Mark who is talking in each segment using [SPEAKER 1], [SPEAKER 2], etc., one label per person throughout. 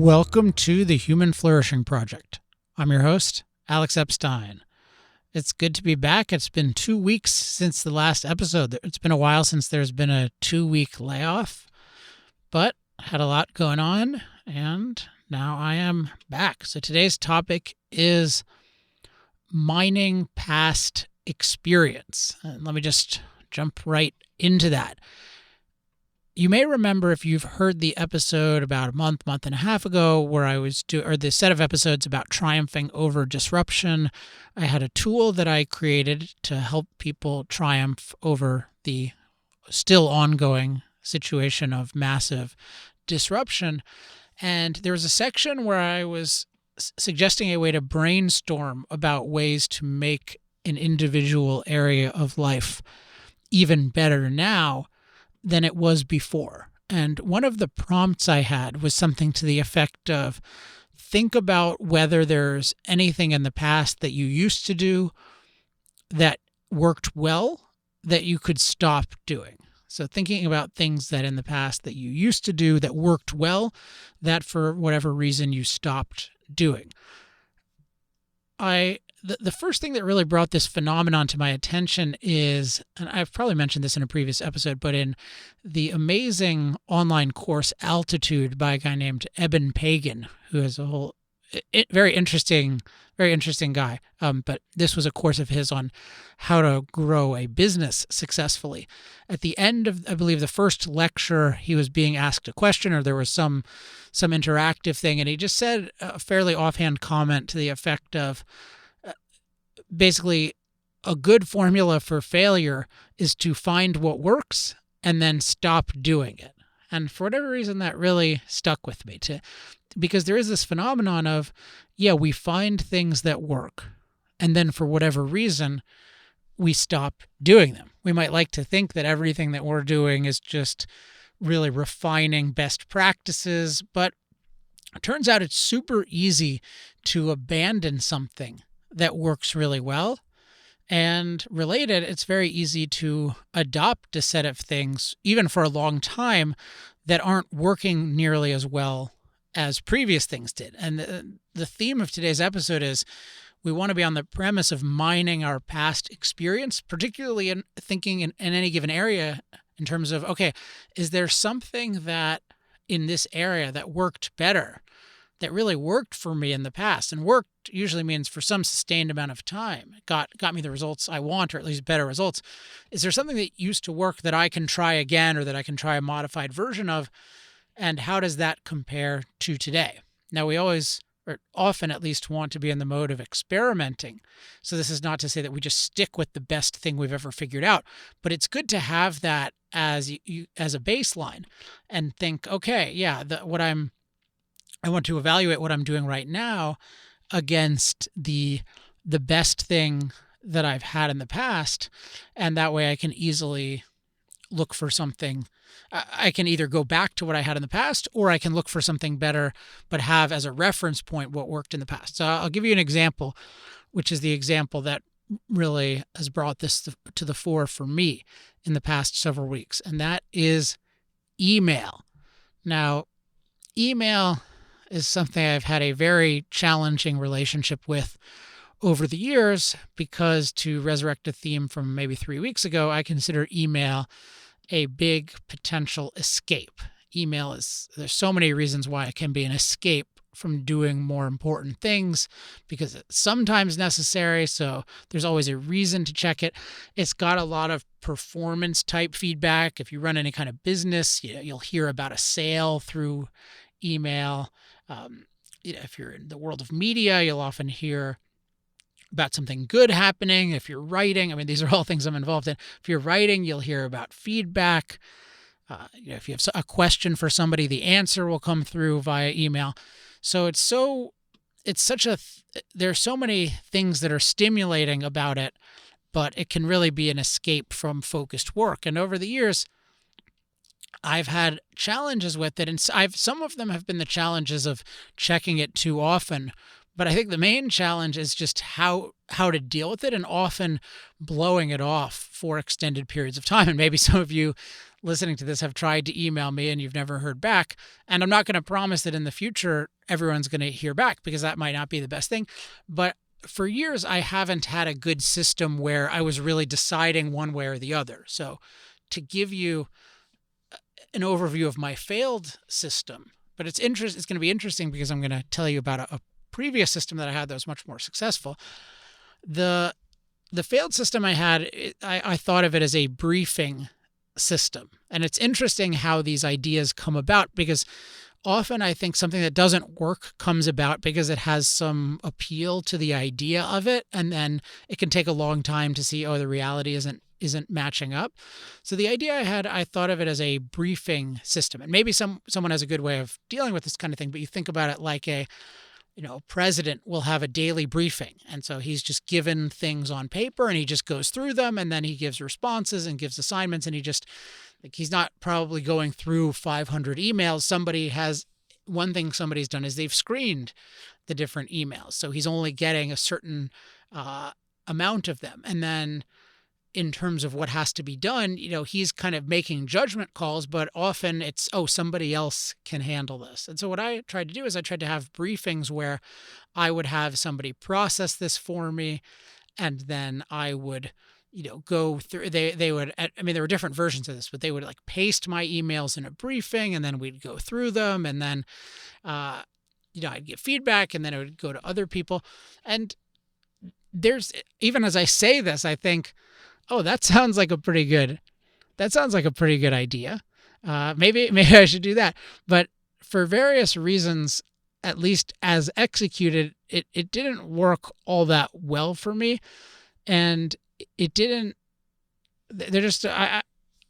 [SPEAKER 1] Welcome to the Human Flourishing Project. I'm your host, Alex Epstein. It's good to be back. It's been 2 weeks since the last episode. It's been a while since there's been a 2-week layoff, but had a lot going on, and now I am back. So today's topic is mining past experience. And let me just jump right into that. You may remember, if you've heard the episode about a month and a half ago where I was or the set of episodes about triumphing over disruption, I had a tool that I created to help people triumph over the still ongoing situation of massive disruption. And there was a section where I was suggesting a way to brainstorm about ways to make an individual area of life even better now than it was before. And one of the prompts I had was something to the effect of, think about whether there's anything in the past that you used to do that worked well that you could stop doing. So thinking about things that in the past that you used to do that worked well, that for whatever reason you stopped doing. The first thing that really brought this phenomenon to my attention is, and I've probably mentioned this in a previous episode, but in the amazing online course Altitude by a guy named Eben Pagan, who is a whole very interesting guy. But this was a course of his on how to grow a business successfully. At the end of, I believe, the first lecture, he was being asked a question, or there was some interactive thing, and he just said a fairly offhand comment to the effect of, basically, a good formula for failure is to find what works and then stop doing it. And for whatever reason, that really stuck with me, because there is this phenomenon of, we find things that work, and then for whatever reason, we stop doing them. We might like to think that everything that we're doing is just really refining best practices, but it turns out it's super easy to abandon something that works really well. And related, it's very easy to adopt a set of things, even for a long time, that aren't working nearly as well as previous things did. And the theme of today's episode is we want to be on the premise of mining our past experience, particularly in thinking in any given area in terms of, okay, is there something that in this area that worked better, that really worked for me in the past? And worked usually means for some sustained amount of time. It got me the results I want, or at least better results. Is there something that used to work that I can try again, or that I can try a modified version of? And how does that compare to today? Now, we always, or often at least, want to be in the mode of experimenting. So this is not to say that we just stick with the best thing we've ever figured out, but it's good to have that as a baseline and think, okay, I want to evaluate what I'm doing right now against the best thing that I've had in the past, and that way I can easily look for something. I can either go back to what I had in the past, or I can look for something better, but have as a reference point what worked in the past. So I'll give you an example, which is the example that really has brought this to the fore for me in the past several weeks, and that is email. Now, email is something I've had a very challenging relationship with over the years, because, to resurrect a theme from maybe 3 weeks ago, I consider email a big potential escape. There's so many reasons why it can be an escape from doing more important things, because it's sometimes necessary, so there's always a reason to check it. It's got a lot of performance type feedback. If you run any kind of business, you'll hear about a sale through email. If you're in the world of media, you'll often hear about something good happening. If you're writing, these are all things I'm involved in. If you're writing, you'll hear about feedback. If you have a question for somebody, the answer will come through via email. So there's so many things that are stimulating about it, but it can really be an escape from focused work. And over the years, I've had challenges with it, and some of them have been the challenges of checking it too often. But I think the main challenge is just how to deal with it, and often blowing it off for extended periods of time. And maybe some of you listening to this have tried to email me and you've never heard back. And I'm not going to promise that in the future everyone's going to hear back, because that might not be the best thing. But for years, I haven't had a good system where I was really deciding one way or the other. So to give you an overview of my failed system, but it's going to be interesting because I'm going to tell you about a previous system that I had that was much more successful. The failed system I had, I thought of it as a briefing system. And it's interesting how these ideas come about, because often I think something that doesn't work comes about because it has some appeal to the idea of it, and then it can take a long time to see, oh, the reality isn't matching up. So the idea I had, I thought of it as a briefing system. And maybe someone has a good way of dealing with this kind of thing, but you think about it like a president will have a daily briefing. And so he's just given things on paper and he just goes through them, and then he gives responses and gives assignments, and he's not probably going through 500 emails. One thing somebody's done is they've screened the different emails. So he's only getting a certain amount of them. And then in terms of what has to be done, he's kind of making judgment calls, but often it's, oh, somebody else can handle this. And so what I tried to do is I tried to have briefings where I would have somebody process this for me, and then I would, go through, they would, there were different versions of this, but they would like paste my emails in a briefing, and then we'd go through them, and then, I'd get feedback, and then it would go to other people. And even as I say this, I think, oh, that sounds like a pretty good idea. Maybe I should do that. But for various reasons, at least as executed, it didn't work all that well for me. And it didn't,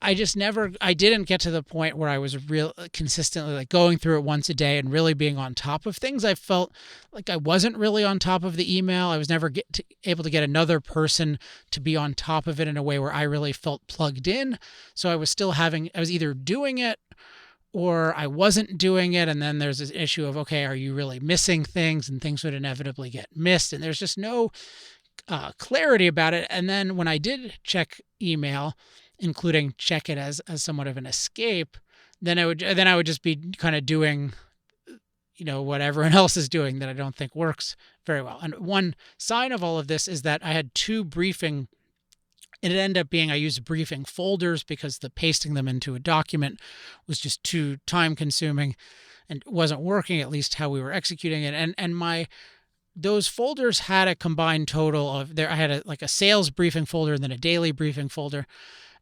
[SPEAKER 1] I didn't get to the point where I was real consistently like going through it once a day and really being on top of things. I felt like I wasn't really on top of the email. I was never able to get another person to be on top of it in a way where I really felt plugged in. So I was either doing it or I wasn't doing it. And then there's this issue of, okay, are you really missing things? And things would inevitably get missed. And there's just no clarity about it. And then when I did check email, including check it as somewhat of an escape, then I would just be kind of doing, what everyone else is doing that I don't think works very well. And one sign of all of this is that I had two briefing. It ended up being I used briefing folders because the pasting them into a document was just too time consuming and wasn't working, at least how we were executing it. And those folders had a combined total of I had a sales briefing folder and then a daily briefing folder.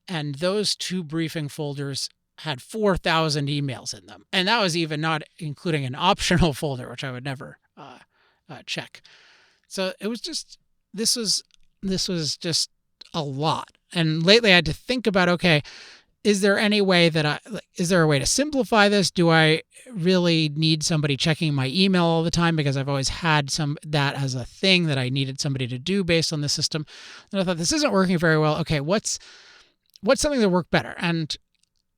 [SPEAKER 1] And those two briefing folders had 4,000 emails in them. And that was even not including an optional folder, which I would never check. So it was this was just a lot. And lately I had to think about, okay, is there a way to simplify this? Do I really need somebody checking my email all the time? Because I've always had that as a thing that I needed somebody to do based on the system. And I thought, this isn't working very well. Okay, what's something that worked better? And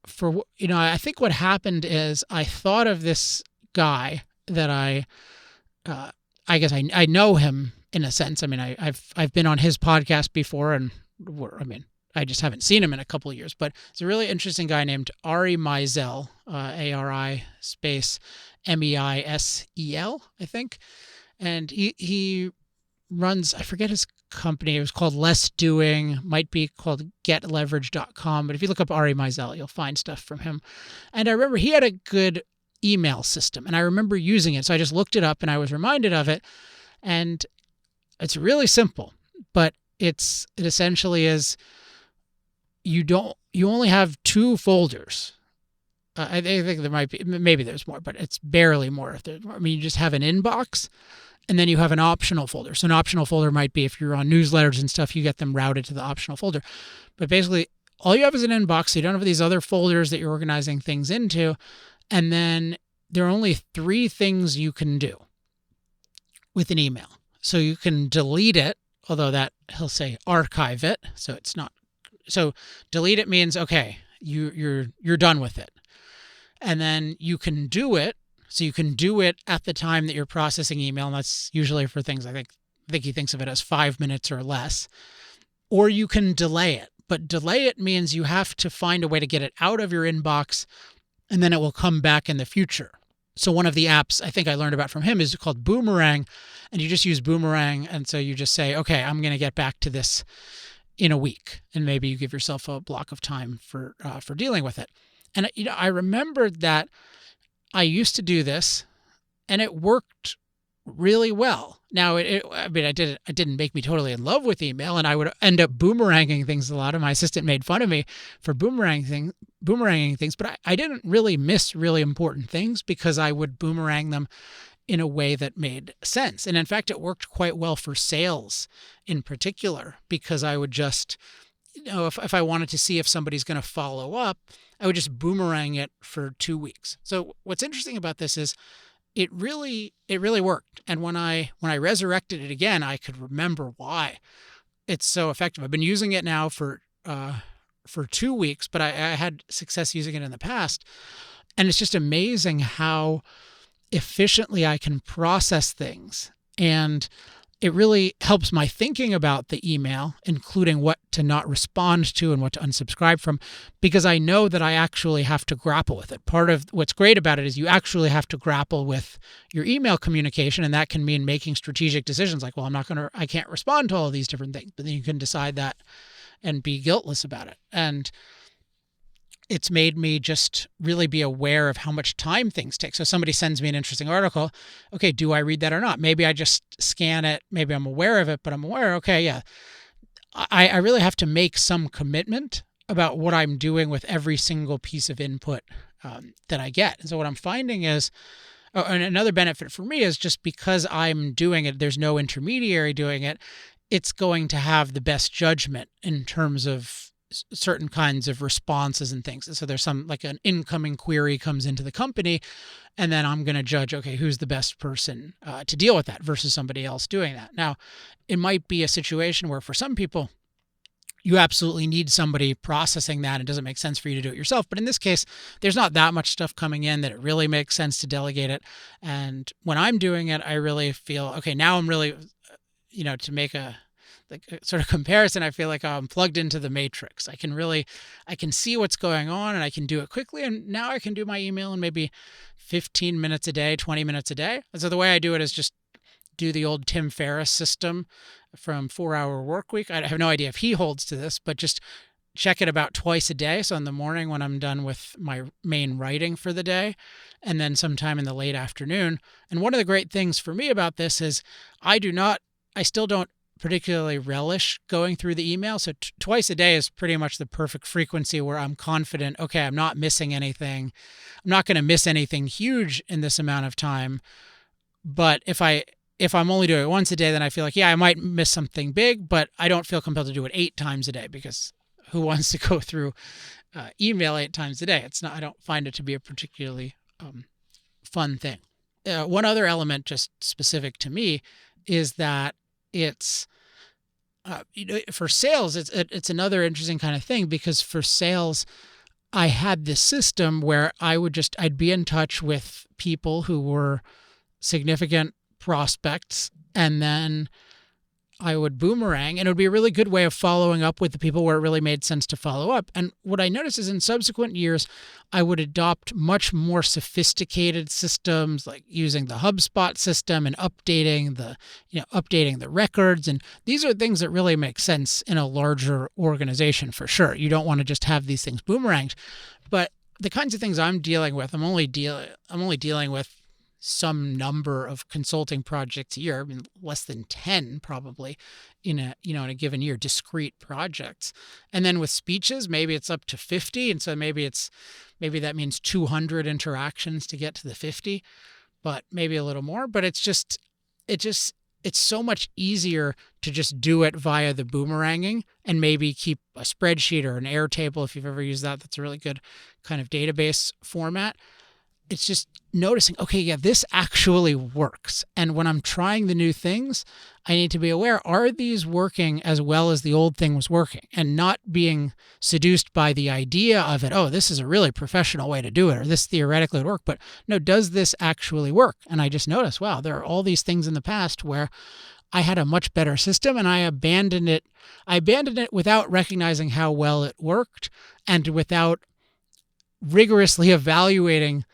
[SPEAKER 1] I think what happened is I thought of this guy that I guess I know him in a sense. I've been on his podcast before, and I just haven't seen him in a couple of years. But it's a really interesting guy named Ari Meisel, ARI space MEISEL, I think, and he runs, I forget his company. It was called Less Doing, might be called getleverage.com. But if you look up Ari Meisel, you'll find stuff from him. And I remember he had a good email system, and I remember using it. So I just looked it up and I was reminded of it. And it's really simple, but it essentially is, you only have two folders. I think maybe there's more, but it's barely more. You just have an inbox, and then you have an optional folder. So an optional folder might be, if you're on newsletters and stuff, you get them routed to the optional folder. But basically, all you have is an inbox. So you don't have these other folders that you're organizing things into. And then there are only three things you can do with an email. So you can delete it, although that he'll say archive it. So it's not. So delete it means, okay, you're done with it. And then you can do it. So you can do it at the time that you're processing email, and that's usually for things I think he thinks of it as 5 minutes or less. Or you can delay it. but delay it means you have to find a way to get it out of your inbox, and then it will come back in the future. So one of the apps I think I learned about from him is called Boomerang, and you just use Boomerang, and so you just say, okay, I'm going to get back to this in a week, and maybe you give yourself a block of time for dealing with it. And I remembered that I used to do this, and it worked really well. Now, it didn't make me totally in love with email, and I would end up boomeranging things a lot. And my assistant made fun of me for boomeranging things, but I didn't really miss really important things because I would boomerang them in a way that made sense. And in fact, it worked quite well for sales in particular, because I would just, if I wanted to see if somebody's going to follow up, I would just boomerang it for 2 weeks. So what's interesting about this is it really worked. And when I resurrected it again, I could remember why it's so effective. I've been using it now for 2 weeks, but I had success using it in the past. And it's just amazing how efficiently I can process things. And it really helps my thinking about the email, including what to not respond to and what to unsubscribe from, because I know that I actually have to grapple with it. Part of what's great about it is you actually have to grapple with your email communication, and that can mean making strategic decisions like, well, I can't respond to all of these different things, but then you can decide that and be guiltless about it. And it's made me just really be aware of how much time things take. So somebody sends me an interesting article. Okay, do I read that or not? Maybe I just scan it. Maybe I'm aware of it, but I'm aware, okay, yeah. I really have to make some commitment about what I'm doing with every single piece of input that I get. And so what I'm finding is, and another benefit for me is just because I'm doing it, there's no intermediary doing it, it's going to have the best judgment in terms of certain kinds of responses and things. And so there's like an incoming query comes into the company, and then I'm going to judge, okay, who's the best person to deal with that versus somebody else doing that. Now, it might be a situation where for some people, you absolutely need somebody processing that. It doesn't make sense for you to do it yourself. But in this case, there's not that much stuff coming in that it really makes sense to delegate it. And when I'm doing it, I really feel, okay, now I'm really, to make a sort of comparison, I feel like I'm plugged into the matrix. I can see what's going on, and I can do it quickly. And now I can do my email in maybe 15 minutes a day, 20 minutes a day. And so the way I do it is just do the old Tim Ferriss system from 4-Hour Workweek. I have no idea if he holds to this, but just check it about twice a day. So in the morning when I'm done with my main writing for the day, and then sometime in the late afternoon. And one of the great things for me about this is I still don't particularly relish going through the email. So twice a day is pretty much the perfect frequency where I'm confident, okay, I'm not missing anything. I'm not going to miss anything huge in this amount of time. But if I'm only doing it once a day, then I feel like, yeah, I might miss something big, but I don't feel compelled to do it 8 times a day, because who wants to go through email 8 times a day? I don't find it to be a particularly fun thing. One other element just specific to me is that it's for sales, it's another interesting kind of thing, because for sales, I had this system where I'd be in touch with people who were significant prospects, and then I would boomerang, and it would be a really good way of following up with the people where it really made sense to follow up. And what I noticed is in subsequent years, I would adopt much more sophisticated systems, like using the HubSpot system and updating the records. And these are things that really make sense in a larger organization for sure. You don't want to just have these things boomeranged, but the kinds of things I'm dealing with, I'm only dealing with some number of consulting projects a year. I mean, less than 10 probably in a given year, discrete projects. And then with speeches, maybe it's up to 50. And so maybe that means 200 interactions to get to the 50, but maybe a little more. But it's so much easier to just do it via the boomeranging, and maybe keep a spreadsheet or an Airtable if you've ever used that. That's a really good kind of database format. It's just noticing, okay, yeah, this actually works. And when I'm trying the new things, I need to be aware, are these working as well as the old thing was working? And not being seduced by the idea of it, oh, this is a really professional way to do it, or this theoretically would work. But no, does this actually work? And I just noticed, wow, there are all these things in the past where I had a much better system, and I abandoned it. I abandoned it without recognizing how well it worked and without rigorously evaluating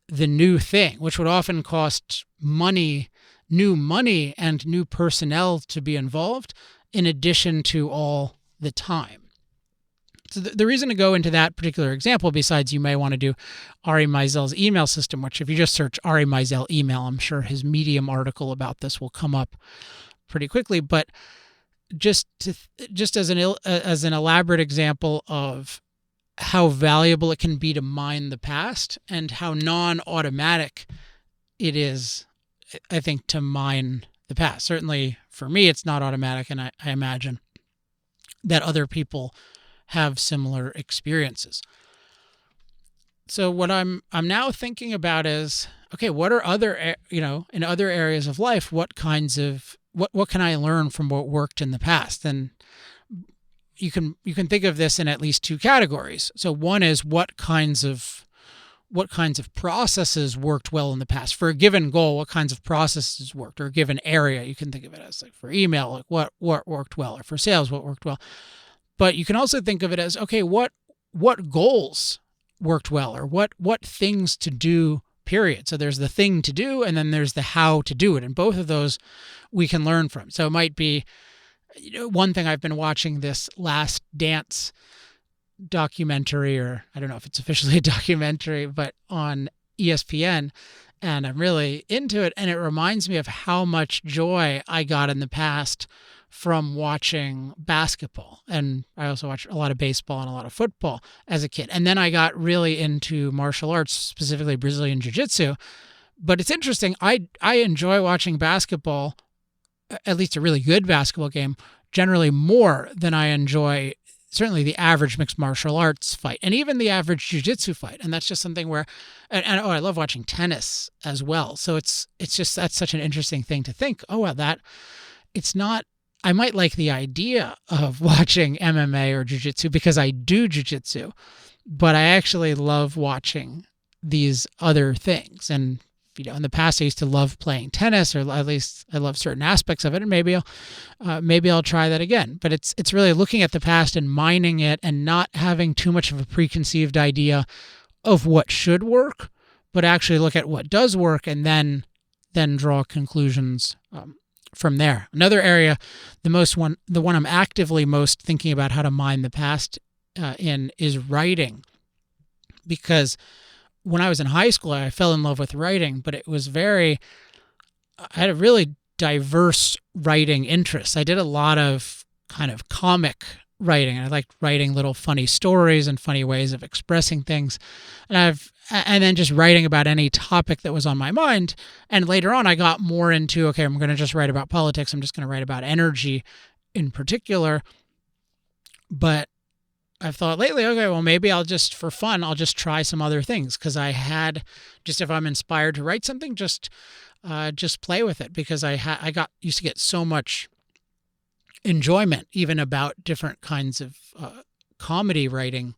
[SPEAKER 1] the new thing, which would often cost money, new money and new personnel to be involved, in addition to all the time. So the reason to go into that particular example, besides you may want to do Ari Meisel's email system, which if you just search Ari Meisel email, I'm sure his Medium article about this will come up pretty quickly. But just as an elaborate example of how valuable it can be to mine the past and how non-automatic it is, I think, to mine the past. Certainly for me, it's not automatic, and I imagine that other people have similar experiences. So what I'm now thinking about is, okay, what are other, in other areas of life, what can I learn from what worked in the past? And you can think of this in at least two categories. So one is what kinds of processes worked well in the past for a given goal. What kinds of processes worked, or a given area? You can think of it as, like, for email, like what worked well, or for sales, what worked well. But you can also think of it as, okay, what goals worked well, or what things to do, period. So there's the thing to do, and then there's the how to do it. And both of those we can learn from. So it might be, one thing, I've been watching this Last Dance documentary, or I don't know if it's officially a documentary, but on ESPN, and I'm really into it. And it reminds me of how much joy I got in the past from watching basketball. And I also watched a lot of baseball and a lot of football as a kid. And then I got really into martial arts, specifically Brazilian Jiu-Jitsu. But it's interesting. I enjoy watching basketball, at least a really good basketball game, generally more than I enjoy certainly the average mixed martial arts fight, and even the average jiu-jitsu fight. And that's just something where, I love watching tennis as well. So it's just, that's such an interesting thing to think, oh, well, it's not, I might like the idea of watching MMA or jiu-jitsu because I do jiu-jitsu, but I actually love watching these other things. And in the past, I used to love playing tennis, or at least I love certain aspects of it. And maybe I'll try that again. But it's really looking at the past and mining it, and not having too much of a preconceived idea of what should work, but actually look at what does work, and then draw conclusions from there. Another area, the one I'm actively most thinking about how to mine the past in, is writing, because when I was in high school, I fell in love with writing, but I had a really diverse writing interests. I did a lot of kind of comic writing, and I liked writing little funny stories and funny ways of expressing things. And then just writing about any topic that was on my mind. And later on, I got more into, okay, I'm going to just write about politics. I'm just going to write about energy in particular. But I've thought lately, okay, well, maybe I'll just, for fun, I'll just try some other things, because if I'm inspired to write something, just play with it, because I used to get so much enjoyment even about different kinds of comedy writing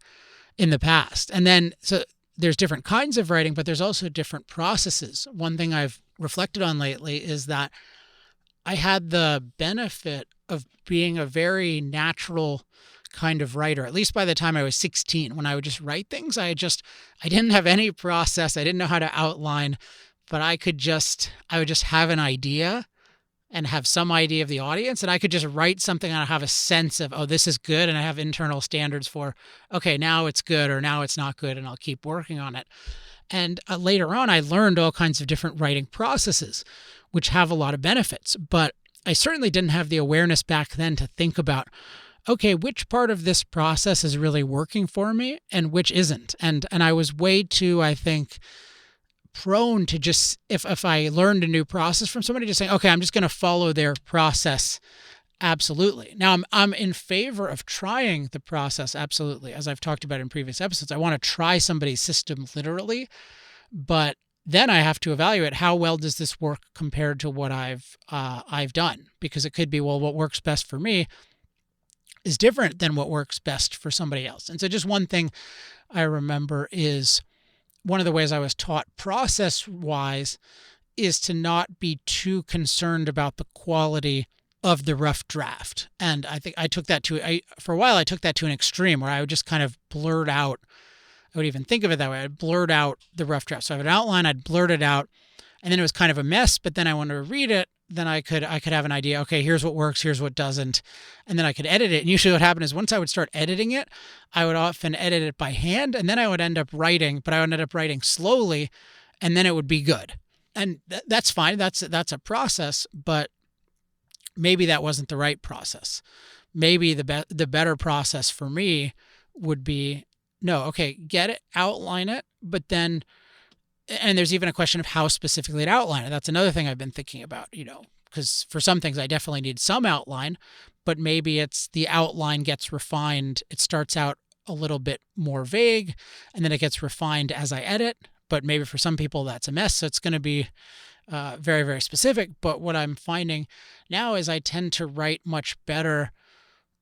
[SPEAKER 1] in the past. And then, so there's different kinds of writing, but there's also different processes. One thing I've reflected on lately is that I had the benefit of being a very natural kind of writer, at least by the time I was 16, when I would just write things. I didn't have any process. I didn't know how to outline, but I would just have an idea and have some idea of the audience, and I could just write something and I have a sense of, oh, this is good. And I have internal standards for, okay, now it's good, or now it's not good, and I'll keep working on it. And later on, I learned all kinds of different writing processes, which have a lot of benefits. But I certainly didn't have the awareness back then to think about, okay, which part of this process is really working for me and which isn't. And I was way too, I think, prone to just, if I learned a new process from somebody, just saying, okay, I'm just going to follow their process. Absolutely. Now, I'm in favor of trying the process. Absolutely. As I've talked about in previous episodes, I want to try somebody's system literally, but then I have to evaluate how well does this work compared to what I've done, because it could be, well, what works best for me is different than what works best for somebody else. And so just one thing I remember is, one of the ways I was taught process-wise is to not be too concerned about the quality of the rough draft. And I think I took that for a while, I took that to an extreme where I would just kind of blurt out, I would even think of it that way. I'd blurt out the rough draft. So I have an outline, I'd blurt it out, and then it was kind of a mess, but then I wanted to read it, then I could have an idea, okay, here's what works, here's what doesn't, and then I could edit it. And usually what happened is once I would start editing it, I would often edit it by hand, and then I would end up writing, but I would end up writing slowly, and then it would be good. And that's fine. That's a process, but maybe that wasn't the right process. Maybe the better process for me would be, no, okay, get it, outline it, but then, and there's even a question of how specifically to outline it. That's another thing I've been thinking about, because for some things I definitely need some outline, but maybe it's the outline gets refined. It starts out a little bit more vague, and then it gets refined as I edit. But maybe for some people that's a mess, so it's going to be very, very specific. But what I'm finding now is I tend to write much better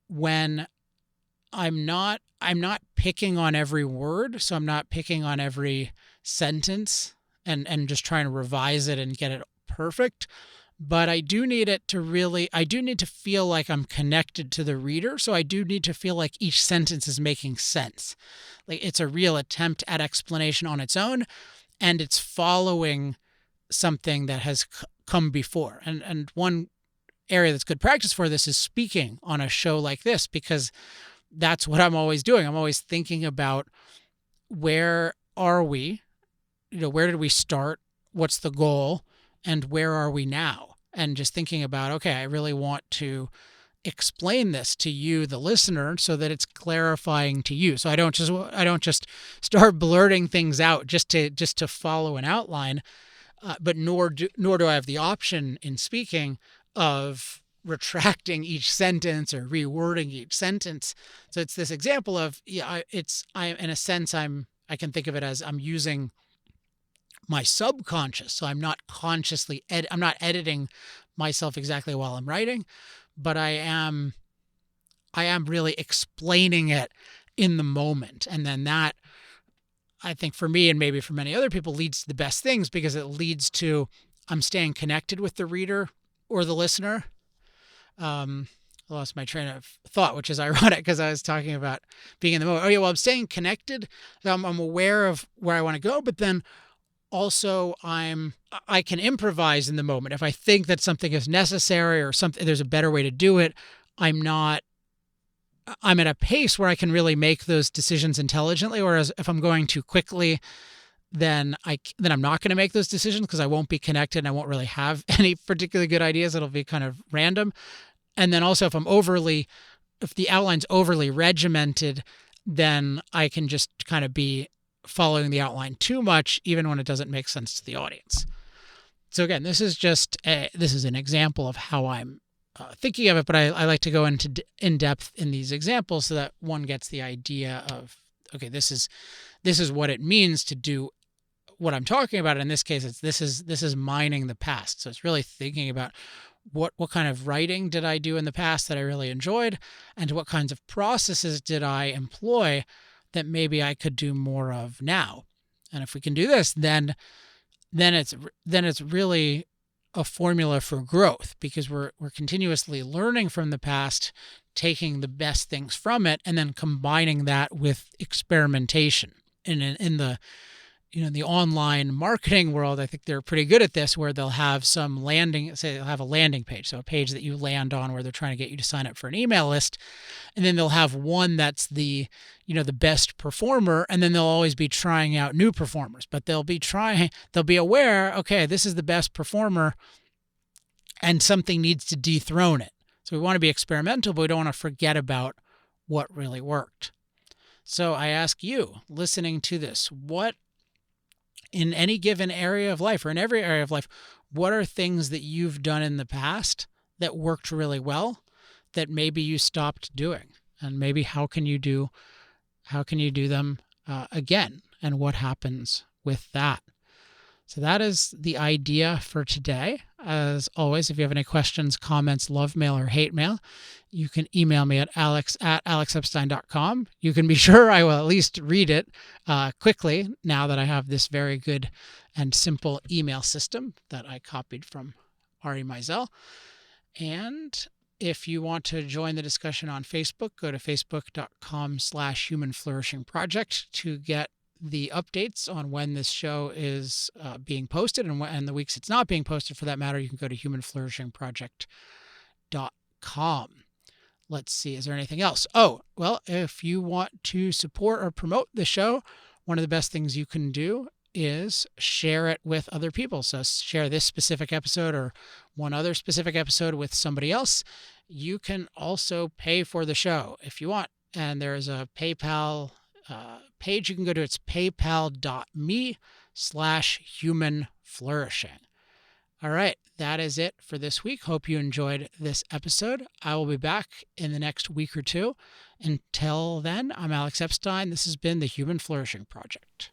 [SPEAKER 1] when I'm not picking on every word. So I'm not picking on every sentence and just trying to revise it and get it perfect. But I do need to feel like I'm connected to the reader. So I do need to feel like each sentence is making sense. Like it's a real attempt at explanation on its own, and it's following something that has come before. And one area that's good practice for this is speaking on a show like this, because that's what I'm always doing. I'm always thinking about, where are we? Where did we start? What's the goal? And where are we now? And just thinking about, okay, I really want to explain this to you, the listener, so that it's clarifying to you. So I don't just start blurting things out just to follow an outline, but nor do I have the option in speaking of retracting each sentence or rewording each sentence. So it's this example of, I in a sense I can think of it as I'm using my subconscious. So I'm not I'm not editing myself exactly while I'm writing, but I am really explaining it in the moment. And then that, I think for me and maybe for many other people, leads to the best things, because it leads to, I'm staying connected with the reader or the listener. I lost my train of thought, which is ironic because I was talking about being in the moment. Oh yeah, well, I'm staying connected. I'm aware of where I want to go, but then also I can improvise in the moment. If I think that something is necessary or there's a better way to do it, I'm at a pace where I can really make those decisions intelligently. Whereas if I'm going too quickly, then I'm not going to make those decisions because I won't be connected and I won't really have any particularly good ideas. It'll be kind of random. And then also if the outline's overly regimented, then I can just kind of be following the outline too much, even when it doesn't make sense to the audience. So again, this is an example of how I'm thinking of it, but I like to go into in depth in these examples so that one gets the idea of, okay, this is what it means to do what I'm talking about. In this case, this is mining the past. So it's really thinking about what kind of writing did I do in the past that I really enjoyed, and what kinds of processes did I employ that maybe I could do more of now. And if we can do this, then it's really a formula for growth, because we're continuously learning from the past, taking the best things from it, and then combining that with experimentation. And in the online marketing world, I think they're pretty good at this, where they'll have they'll have a landing page, so a page that you land on where they're trying to get you to sign up for an email list, and then they'll have one that's the best performer, and then they'll always be trying out new performers, but they'll be aware, okay, this is the best performer, and something needs to dethrone it. So we want to be experimental, but we don't want to forget about what really worked. So I ask you, listening to this, what in any given area of life, or in every area of life, what are things that you've done in the past that worked really well that maybe you stopped doing? And maybe how can you do them again? And what happens with that? So that is the idea for today. As always, if you have any questions, comments, love mail, or hate mail, you can email me at alex@alexepstein.com. You can be sure I will at least read it quickly now that I have this very good and simple email system that I copied from Ari Meisel. And if you want to join the discussion on Facebook, go to facebook.com/humanflourishingproject to get the updates on when this show is being posted and the weeks it's not being posted for that matter. You can go to humanflourishingproject.com. Let's see, is there anything else? Oh, well, if you want to support or promote the show, one of the best things you can do is share it with other people. So share this specific episode or one other specific episode with somebody else. You can also pay for the show if you want. And there's a PayPal page you can go to. It's paypal.me/humanflourishing. All right, that is it for this week. Hope you enjoyed this episode. I will be back in the next week or two. Until then, I'm Alex Epstein. This has been the Human Flourishing Project.